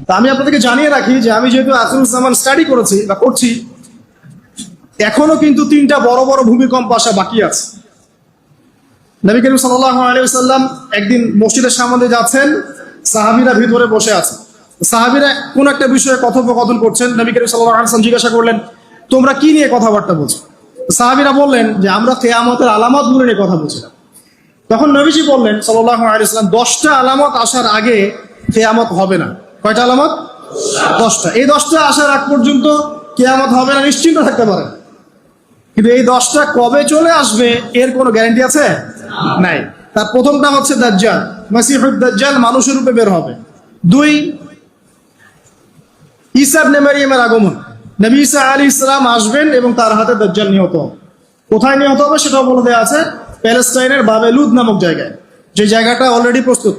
তা আমি আপনাদেরকে জানিয়ে রাখি যে আমি যেহেতু আখিরুজ্জামান স্টাডি করেছি বা করছি, এখনো কিন্তু 3টা বড় বড় ভূমিকম্প আসা বাকি আছে। নবী করিম সাল্লাল্লাহু আলাইহি ওয়াসাল্লাম একদিন মসজিদের সামনে যাচ্ছেন, সাহাবীরা ভিতরে বসে আছে। সাহাবীরা কোন একটা বিষয়ে কথোপকথন করছেন। নবী করিম সাল্লাল্লাহু আলাইহি ওয়াসাল্লাম জিজ্ঞাসা করলেন, তোমরা কি নিয়ে কথাবার্তা বলছো? সাহাবীরা বললেন যে আমরা কিয়ামতের আলামতগুলো নিয়ে কথা বলছিলাম। তখন নবীজি বললেন সাল্লাল্লাহু আলাইহি ওয়াসাল্লাম, 10টা আলামত আসার আগে কিয়ামত হবে না। কয়টা আলামত? 10টা। এই 10টা আসার আগ পর্যন্ত কিয়ামত হবে না, নিশ্চিন্ত থাকতে পারেন। কিন্তু এই 10টা কবে চলে আসবে এর কোনো গ্যারান্টি আছে? নাই। তার প্রথমটা হচ্ছে দাজ্জাল, মাসিহুদ দাজ্জাল মানুষের রূপে বের হবে। 2, ঈসা ইবনে মারইয়ামের আগমন, নবী ঈসা আলাইহিস সালাম আসবেন এবং তার হাতে দাজ্জাল নিহত হবে। কোথায় নিহত হবে সেটাও বলে দেওয়া আছে, প্যালেস্টাইনের বাবেলুদ নামক জায়গায়, যে জায়গাটা অলরেডি প্রস্তুত।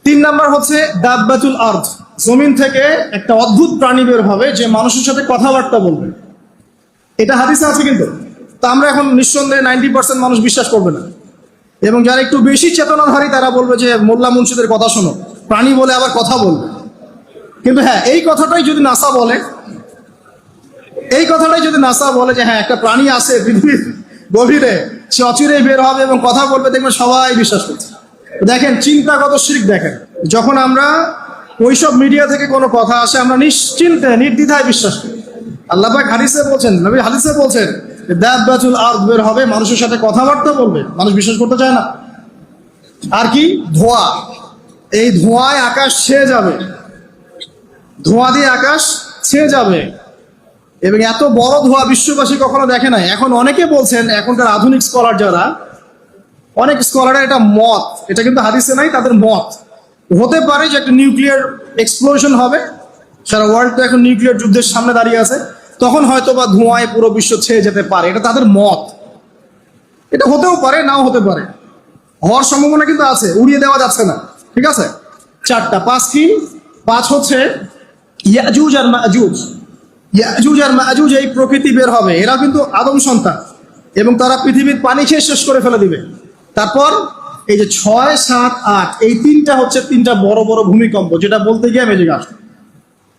3 নাম্বার হচ্ছে দাব্বাতুল আরদ, জমিন থেকে একটা অদ্ভুত প্রাণী বের হবে যে মানুষের সাথে কথাবার্তা বলবে। এটা হাদিসে আছে কিন্তু, তা আমরা এখন নিঃসন্দেহে 90% মানুষ বিশ্বাস করবে না। এবং যারা একটু বেশি চেতনাধারী তারা বলবে যে মোল্লা মুন্সিদের কথা শোনো, প্রাণী বলে আবার কথা বলবে। কিন্তু হ্যাঁ, এই কথাটাই যদি নাসা বলে, যে হ্যাঁ একটা প্রাণী আছে পৃথিবীর গভীরে, সে অচিরেই বের হবে এবং কথা বলবে, দেখবেন সবাই বিশ্বাস করছে। দেখেন চিন্তাগত শিরক। দেখেন যখন আমরা ওইসব মিডিয়া থেকে কোনো কথা আসে, আমরা নিশ্চিন্তে নির্দ্বিধায় বিশ্বাস করি। আল্লাহ পাক হাদিসে বলছেন, নবী হাদিসে বলছেন দাব্বাতুল আরদ বের হবে, মানুষের সাথে কথাবার্তা বলবে, মানুষ বিশ্বাস করতে চায় না। আর কি? ধোঁয়া, এই ধোঁয়ায় আকাশ ছেয়ে যাবে, ধোঁয়া দিয়ে আকাশ ছেয়ে যাবে। এবং এত বড় ধোঁয়া বিশ্ববাসী কখনো দেখে নাই। এখন অনেকে বলছেন, এখনকার আধুনিক স্কলার যারা, অনেক স্কলারের এটা মত, এটা কিন্তু হাদিসে নাই, তাদের মত হতে পারে যে একটা নিউক্লিয়ার এক্সপ্লোশন হবে। সারা ওয়ার্ল্ড তো এখন নিউক্লিয়ার যুদ্ধের সামনে দাঁড়িয়ে আছে, তখন হয়তো বা ধোঁয়ায় পুরো বিশ্ব ছেয়ে যেতে পারে, এটা তাদের মত। এটা হতেও পারে, নাও হতে পারে, হওয়ার সম্ভাবনা কিন্তু আছে, উড়িয়ে দেওয়া যাচ্ছে না। ঠিক আছে? 4টা। 5 কি? 5 হচ্ছে ইয়াজুজ আর মাজুজ। ইয়াজুজ আর মাজুজ এই প্রকৃতি বের হবে, এরা কিন্তু আদম সন্তান এবং তারা পৃথিবীর পানি খেয়ে শেষ করে ফেলে দিবে। তারপর এই যে 6, 7, 8, এই 3টা হচ্ছে 3টা বড় বড় ভূমিকম্প, যেটা বলতে গিয়ে আমি জিজ্ঞাসা আসছি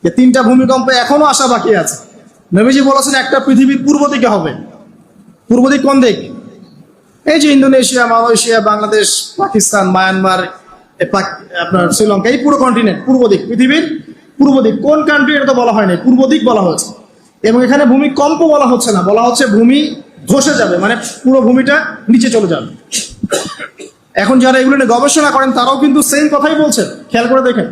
যে 3টা ভূমিকম্প এখনো আসা বাকি আছে। নবীজি বলেছেন একটা পৃথিবীর পূর্ব দিকে হবে। পূর্ব দিক কোন দিক? এই যে Indonesia, Malaysia, Bangladesh, Pakistan, Myanmar, আপনার শ্রীলঙ্কা, এই পুরো কন্টিনেন্ট পূর্ব দিক, পৃথিবীর পূর্ব দিক। কোন কান্ট্রি এটা তো বলা হয়নি, পূর্ব দিক বলা হয়েছে। এবং এখানে ভূমিকম্প বলা হচ্ছে না, বলা হচ্ছে ভূমি ধসে যাবে, মানে পুরো ভূমিটা নিচে চলে যাবে। এখন যারা এগুলো নিয়ে গবেষণা করেন তারাও কিন্তু সেম কথাই বলছেন, খেয়াল করে দেখেন।